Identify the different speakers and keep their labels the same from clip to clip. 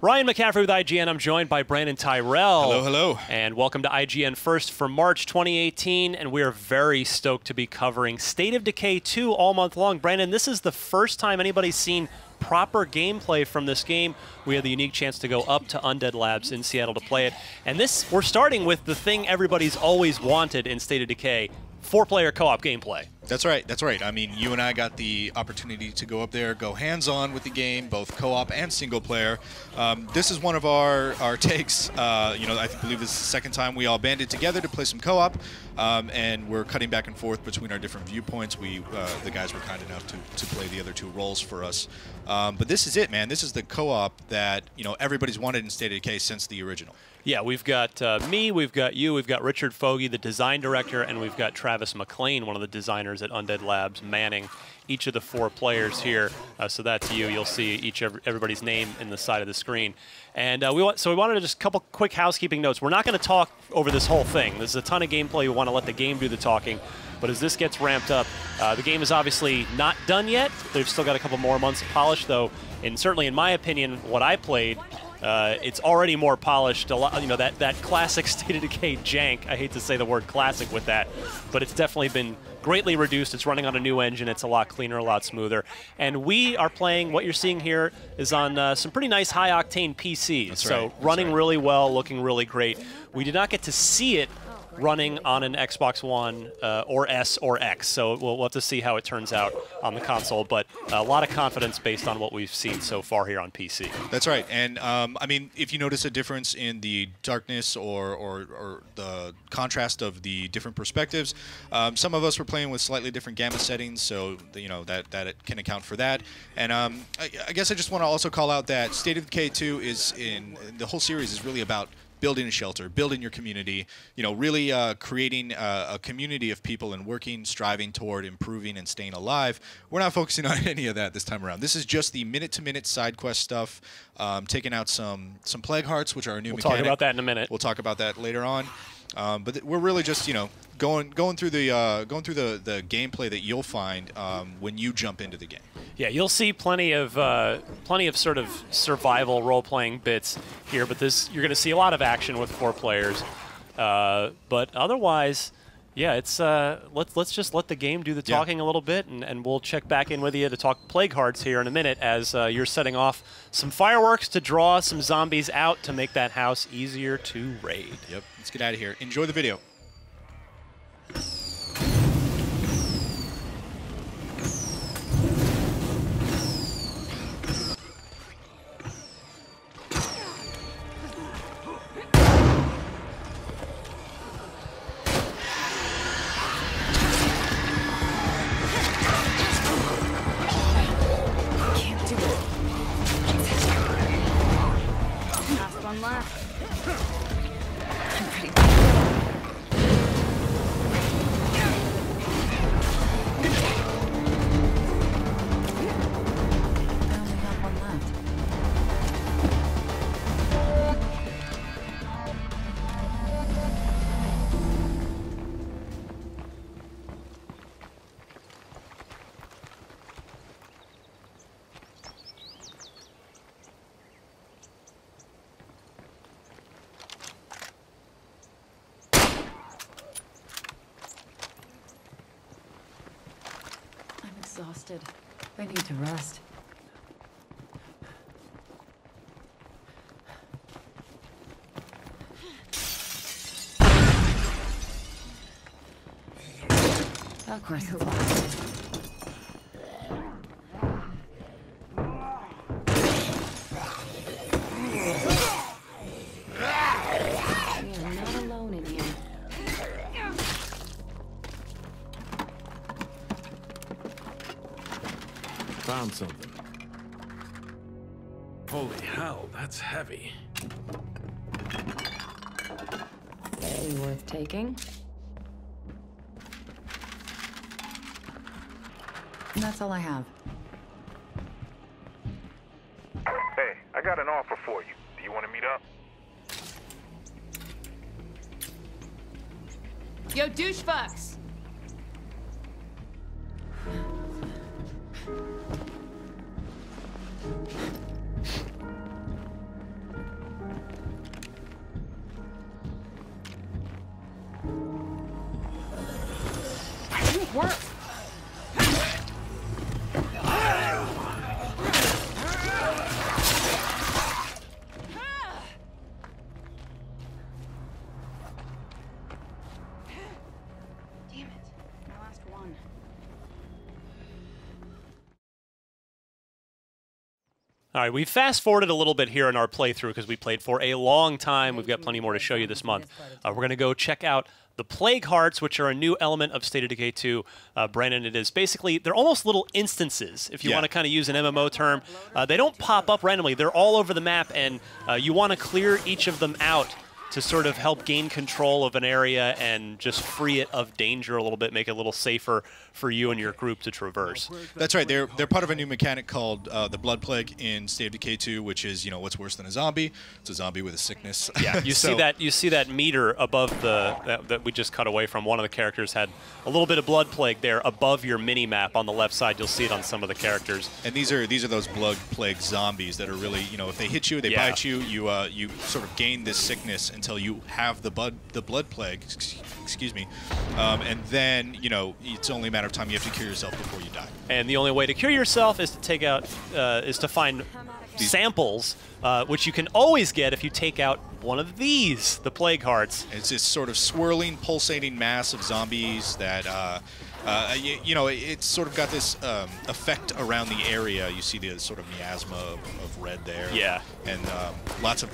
Speaker 1: Ryan McCaffrey with IGN. I'm joined by Brandon Tyrell.
Speaker 2: Hello, hello.
Speaker 1: And welcome to IGN First for March 2018. And we are very stoked to be covering State of Decay 2 all month long. Brandon, this is the first time anybody's seen proper gameplay from this game. We had the unique chance to go up to Undead Labs in Seattle to play it. And we're starting with the thing everybody's always wanted in State of Decay, 4-player co-op gameplay.
Speaker 2: That's right, that's right. I mean, you and I got the opportunity to go up there, go hands-on with the game, both co-op and single-player. This is one of our takes. You know, I believe this is the second time we all banded together to play some co-op, and we're cutting back and forth between our different viewpoints. The guys were kind enough to play the other two roles for us. But this is it, man. This is the co-op that, you know, everybody's wanted in State of Decay since the original.
Speaker 1: Yeah, we've got me, we've got you, we've got Richard Fogey, the design director, and we've got Travis McLean, one of the designers at Undead Labs, manning each of the 4 players here. So that's you. You'll see everybody's name in the side of the screen. And we wanted to just a couple quick housekeeping notes. We're not going to talk over this whole thing. There's a ton of gameplay. We want to let the game do the talking. But as this gets ramped up, the game is obviously not done yet. They've still got a couple more months of polish, though. And certainly, in my opinion, what I played, it's already more polished. A lot, you know, that classic State of Decay jank. I hate to say the word classic with that, but it's definitely been greatly reduced. It's running on a new engine. It's a lot cleaner, a lot smoother. And we are playing, what you're seeing here is on some pretty nice high-octane PCs.
Speaker 2: That's
Speaker 1: so
Speaker 2: right.
Speaker 1: running really well, looking really great. We did not get to see it running on an Xbox One or S or X, so we'll have to see how it turns out on the console, but a lot of confidence based on what we've seen so far here on PC.
Speaker 2: That's right, and I mean, if you notice a difference in the darkness or the contrast of the different perspectives, some of us were playing with slightly different gamma settings, so you know that it can account for that. And I guess I just want to also call out that State of Decay 2 is the whole series is really about building a shelter, building your community, you know, really creating a community of people and working, striving toward improving and staying alive. We're not focusing on any of that this time around. This is just the minute-to-minute side quest stuff, taking out some plague hearts, which are a new mechanic.
Speaker 1: We'll talk about that in a minute.
Speaker 2: We'll talk about that later on. But we're really just, you know, going through the gameplay that you'll find when you jump into the game.
Speaker 1: Yeah, you'll see plenty of sort of survival role-playing bits here, but you're going to see a lot of action with 4 players. But otherwise, yeah, it's let's just let the game do the talking a little bit, and we'll check back in with you to talk plague hearts here in a minute as you're setting off some fireworks to draw some zombies out to make that house easier to raid.
Speaker 2: Yep, let's get out of here. Enjoy the video.
Speaker 3: Exhausted. I need to rest. Of course it's locked. You're not alone in here.
Speaker 4: Found something. Holy hell, that's heavy.
Speaker 3: Barely worth taking. And that's all I have.
Speaker 5: Hey, I got an offer for you. Do you want to meet up?
Speaker 6: Yo, douche fucks!
Speaker 3: Work. Damn it. My last one.
Speaker 1: All right, we fast forwarded a little bit here in our playthrough because we played for a long time. We've got plenty more to show you this month. We're going to go check out the Plague Hearts, which are a new element of State of Decay 2. Brandon, it is basically, they're almost little instances, if you want to kind of use an MMO term. They don't pop up randomly. They're all over the map, and you want to clear each of them out to sort of help gain control of an area and just free it of danger a little bit, make it a little safer for you and your group to traverse.
Speaker 2: That's right. They're part of a new mechanic called the Blood Plague in State of Decay 2, which is, you know, what's worse than a zombie? It's a zombie with a sickness.
Speaker 1: Yeah, you see that meter above that we just cut away from. One of the characters had a little bit of Blood Plague there above your mini map on the left side. You'll see it on some of the characters.
Speaker 2: And these are those Blood Plague zombies that are really, you know, if they hit you, they bite you, you sort of gain this sickness until you have the Blood Plague, excuse me, and then, you know, it's only a matter of time you have to cure yourself before you die.
Speaker 1: And the only way to cure yourself is to take out, is to find samples, which you can always get if you take out one of these, the Plague Hearts.
Speaker 2: It's this sort of swirling, pulsating mass of zombies that, you know, it's sort of got this effect around the area. You see the sort of miasma of red there.
Speaker 1: Yeah.
Speaker 2: And lots of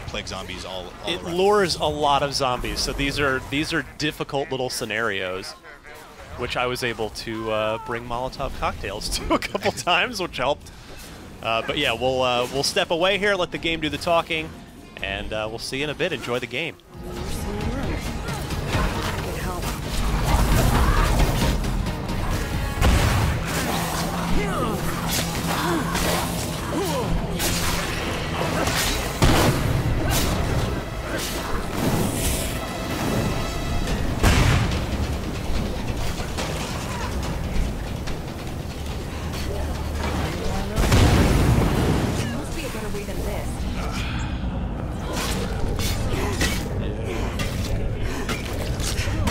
Speaker 2: plague zombies all
Speaker 1: It
Speaker 2: around.
Speaker 1: lures a lot of zombies, so these are difficult little scenarios, which I was able to bring Molotov cocktails to a couple times, which helped. But yeah, we'll step away here, let the game do the talking, and we'll see you in a bit. Enjoy the game.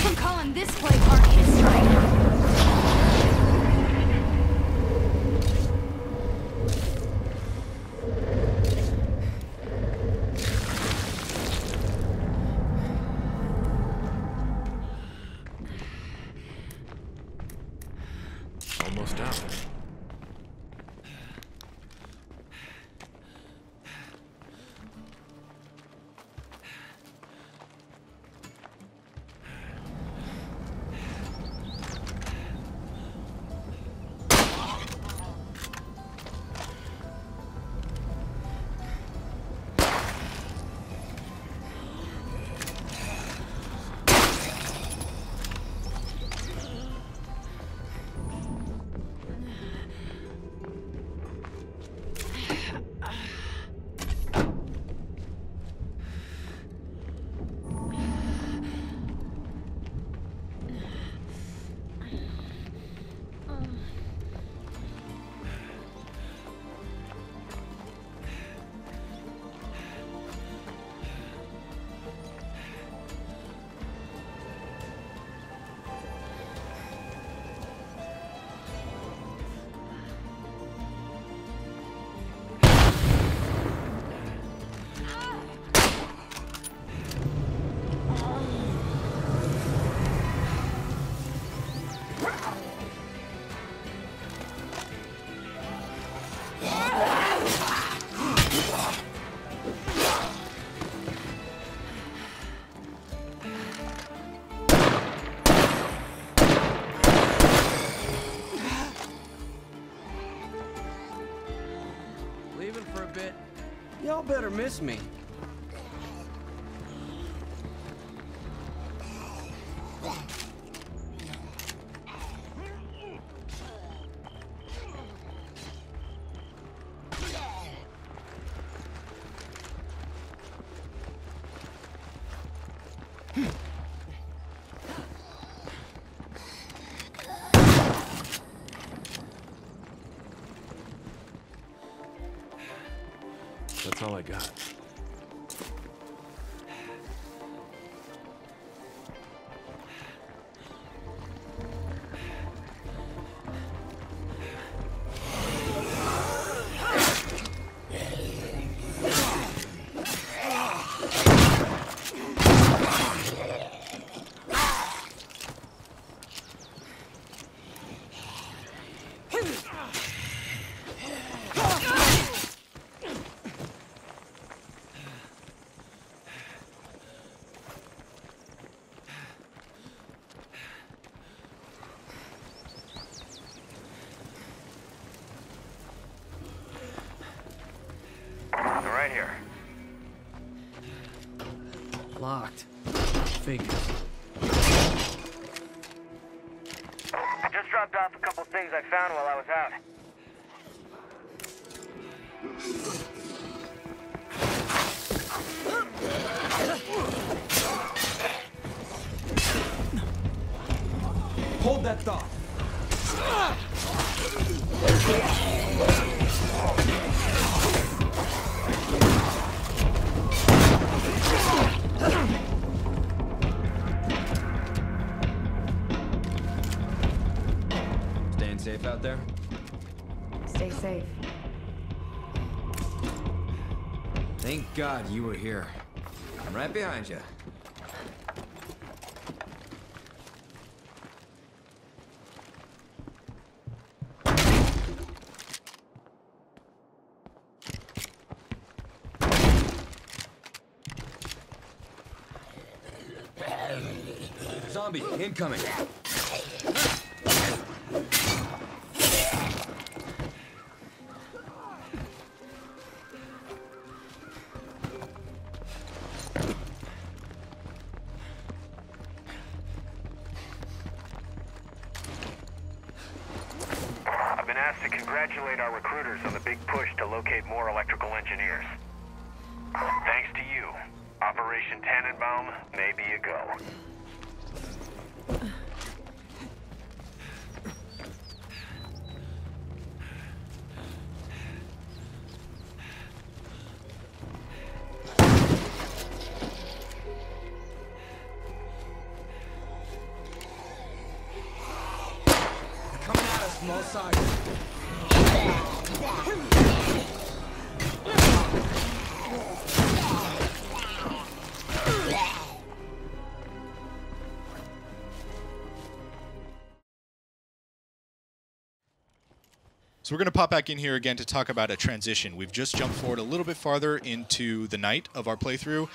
Speaker 6: I'm calling this Plague Heart history.
Speaker 4: Almost out.
Speaker 7: Leaving for a bit. Y'all better miss me.
Speaker 4: That's all I got.
Speaker 7: figures.
Speaker 5: I just dropped off a couple things I found while I was out.
Speaker 7: Hold that thought. Staying safe out there?
Speaker 3: Stay safe.
Speaker 7: Thank God you were here. I'm right behind you. Zombie, incoming.
Speaker 5: I've been asked to congratulate our recruiters on the big push to locate more electrical engineers. Thanks to you, Operation Tannenbaum may be a go.
Speaker 7: Coming at us from all sides.
Speaker 2: So we're going to pop back in here again to talk about a transition. We've just jumped forward a little bit farther into the night of our playthrough.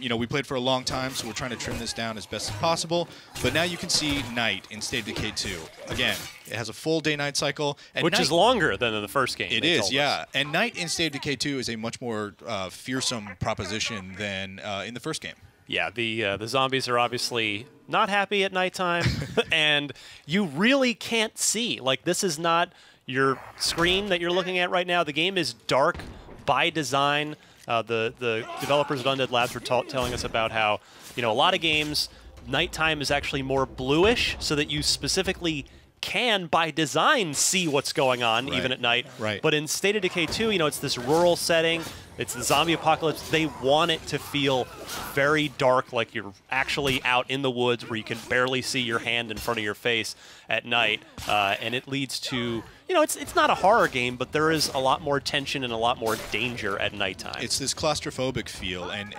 Speaker 2: You know, we played for a long time, so we're trying to trim this down as best as possible. But now you can see night in State of Decay 2. Again, it has a full day-night cycle. And
Speaker 1: Which is longer than in the first game.
Speaker 2: It is, yeah. And night in State of Decay 2 is a much more fearsome proposition than in the first game.
Speaker 1: Yeah, the zombies are obviously not happy at nighttime, and you really can't see. Like, this is not your screen that you're looking at right now. The game is dark by design. The developers at Undead Labs were telling us about how, you know, a lot of games, nighttime is actually more bluish, so that you specifically can, by design, see what's going on, even at night.
Speaker 2: Right.
Speaker 1: But in State of Decay 2, you know, it's this rural setting. It's the zombie apocalypse. They want it to feel very dark, like you're actually out in the woods where you can barely see your hand in front of your face at night. And it leads to, you know, it's not a horror game, but there is a lot more tension and a lot more danger at nighttime.
Speaker 2: It's this claustrophobic feel, and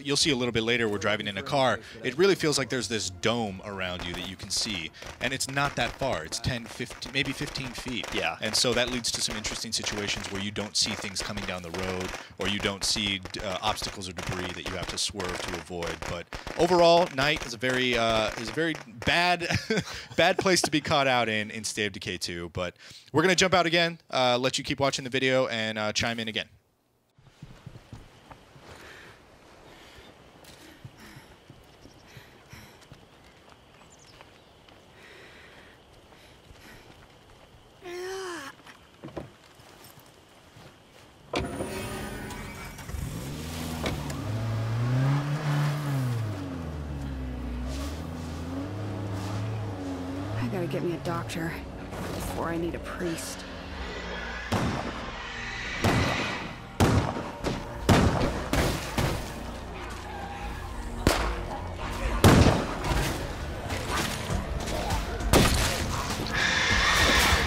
Speaker 2: you'll see a little bit later, we're driving in a car. It really feels like there's this dome around you that you can see, and it's not that far. It's 10, 15, maybe 15 feet.
Speaker 1: Yeah.
Speaker 2: And so that leads to some interesting situations where you don't see things coming down the road, or you don't see obstacles or debris that you have to swerve to avoid. But overall, night is a very bad bad place to be caught out in State of Decay 2. But we're gonna jump out again, let you keep watching the video, and chime in again.
Speaker 3: I gotta get me a doctor before I need a priest.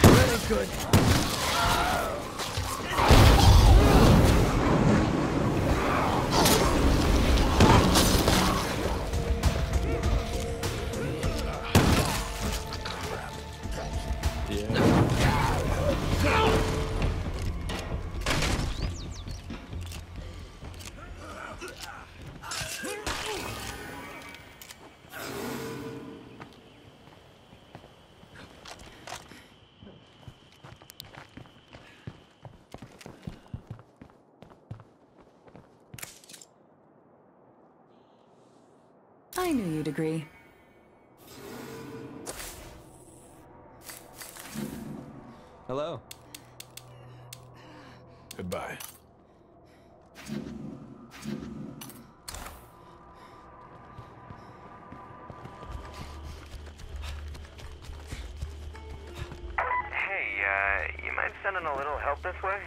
Speaker 7: Really good.
Speaker 6: I knew you'd agree.
Speaker 7: Hello.
Speaker 4: Goodbye.
Speaker 5: Hey, you mind sending a little help this way?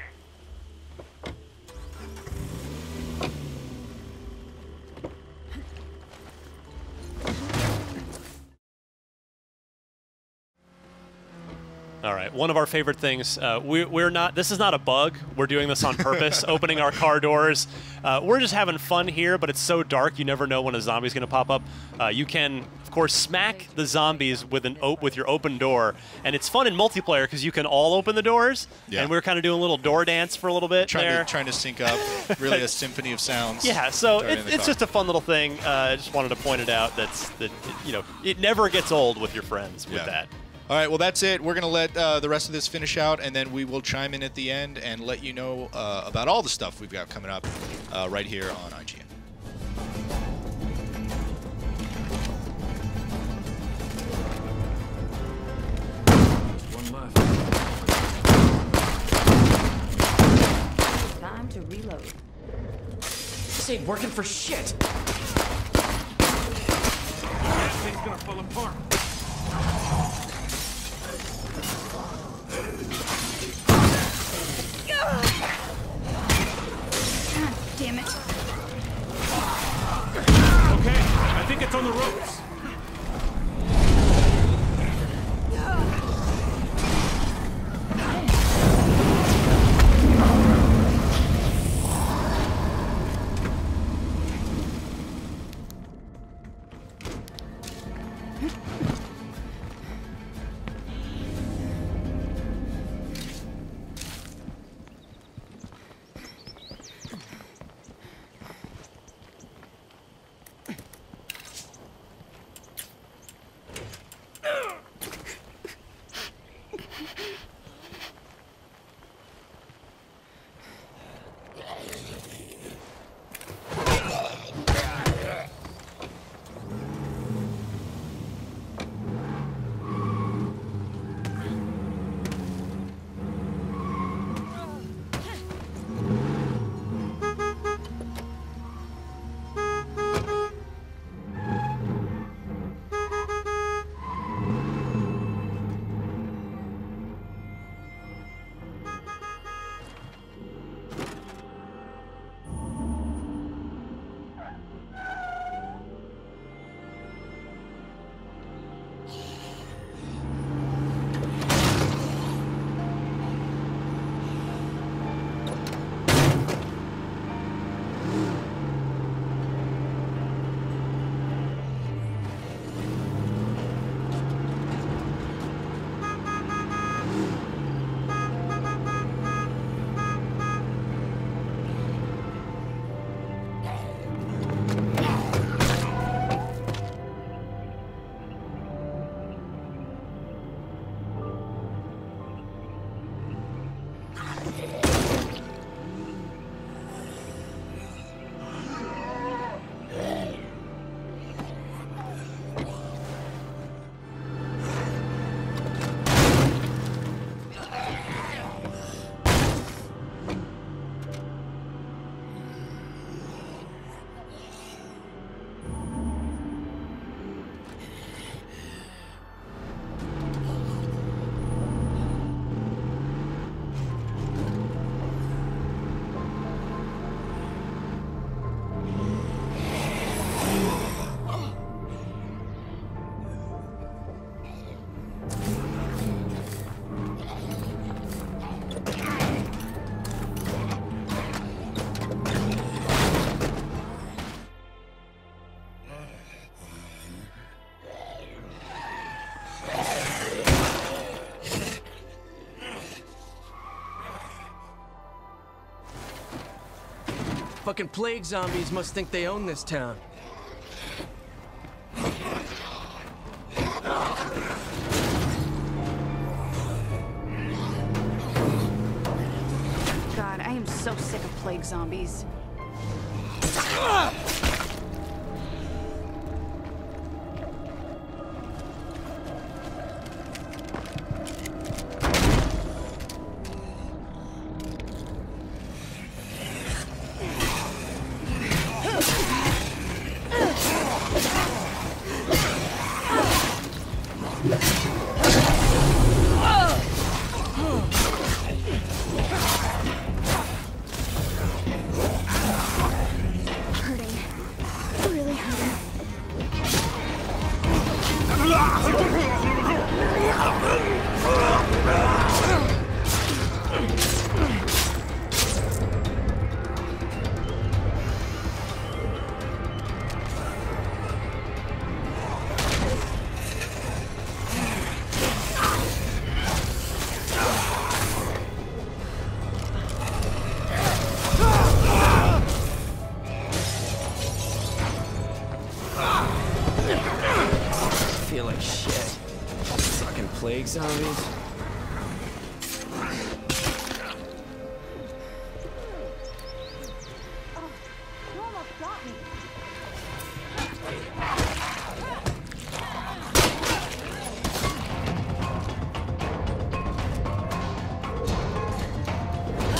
Speaker 1: All right, one of our favorite things, we're not, this is not a bug, we're doing this on purpose, opening our car doors. We're just having fun here, but it's so dark you never know when a zombie's gonna pop up. You can, of course, smack the zombies with your open door, and it's fun in multiplayer because you can all open the doors, and we're kind of doing a little door dance for a little bit
Speaker 2: trying to sync up, really a symphony of sounds.
Speaker 1: Yeah, so it's just a fun little thing. I just wanted to point it out, you know, it never gets old with your friends with that.
Speaker 2: All right, well, that's it. We're going to let the rest of this finish out, and then we will chime in at the end and let you know about all the stuff we've got coming up right here on IGN.
Speaker 4: One left.
Speaker 6: Time to reload.
Speaker 7: This ain't working for shit.
Speaker 4: That thing's gonna fall apart.
Speaker 6: Damn it.
Speaker 4: Okay, I think it's on the ropes.
Speaker 8: Fucking plague zombies must think they own this town.
Speaker 3: God, I am so sick of plague zombies.
Speaker 8: Feel like shit. Fucking plague zombies.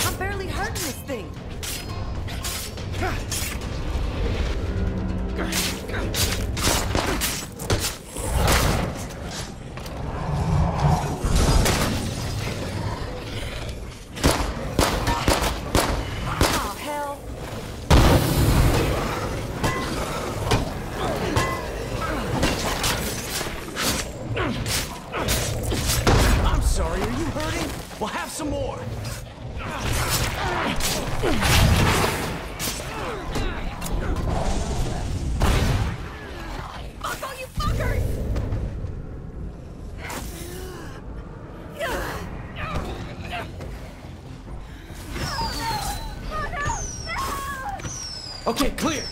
Speaker 6: I'm barely hurting this thing. Oh, hell.
Speaker 8: I'm sorry, are you hurting? We'll have some more.
Speaker 6: Fuck all you fuckers!
Speaker 8: Okay, clear.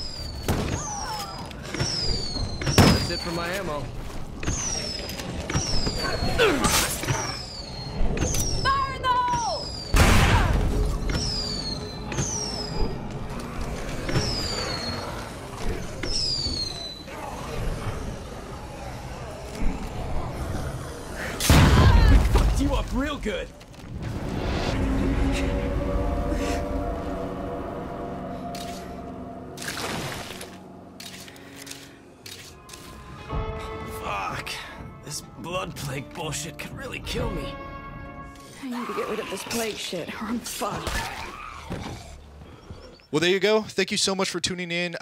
Speaker 8: That's it for my ammo.
Speaker 6: Fire in the hole!
Speaker 8: Fucked you up real good. Fuck. This blood plague bullshit could really kill me.
Speaker 3: I need to get rid of this plague shit, or I'm fucked.
Speaker 2: Well, there you go. Thank you so much for tuning in.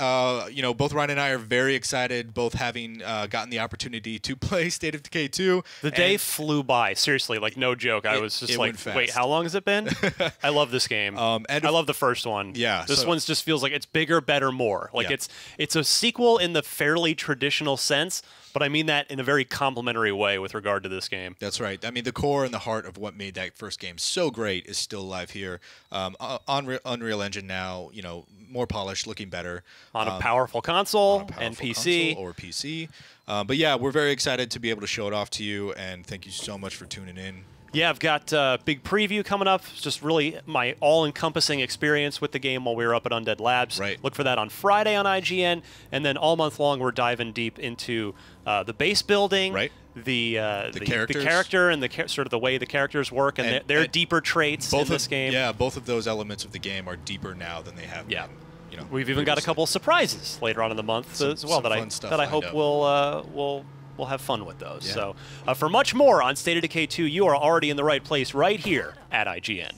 Speaker 2: You know, both Ryan and I are very excited, both having gotten the opportunity to play State of Decay 2.
Speaker 1: The day flew by. Seriously, like no joke. I was just like, wait, how long has it been? I love this game.
Speaker 2: And
Speaker 1: I love the first one.
Speaker 2: Yeah,
Speaker 1: this
Speaker 2: so-
Speaker 1: one's just feels like it's bigger, better, more. Like
Speaker 2: Yeah.
Speaker 1: it's a sequel in the fairly traditional sense, but I mean that in a very complimentary way with regard to this game.
Speaker 2: That's right. I mean, the core and the heart of what made that first game so great is still alive here. On Unreal Engine now, you know, more polished, looking better.
Speaker 1: On a powerful console
Speaker 2: on a
Speaker 1: and
Speaker 2: powerful
Speaker 1: PC.
Speaker 2: console or PC. But yeah, we're very excited to be able to show it off to you, and thank you so much for tuning in.
Speaker 1: Yeah, I've got a big preview coming up. It's just really my all-encompassing experience with the game while we were up at Undead Labs.
Speaker 2: Right.
Speaker 1: Look for that on Friday on IGN, and then all month long we're diving deep into the base building,
Speaker 2: Right.
Speaker 1: the
Speaker 2: characters.
Speaker 1: character, and the sort of the way the characters work, and their deeper traits in this game.
Speaker 2: Yeah, both of those elements of the game are deeper now than they have
Speaker 1: Yeah.
Speaker 2: been. You know,
Speaker 1: We've even got a
Speaker 2: previously.
Speaker 1: couple of surprises later on in the month as well
Speaker 2: some
Speaker 1: that
Speaker 2: fun stuff
Speaker 1: I
Speaker 2: lined
Speaker 1: hope
Speaker 2: up.
Speaker 1: we'll have fun with those.
Speaker 2: Yeah.
Speaker 1: So for much more on State of Decay 2, you are already in the right place right here at IGN.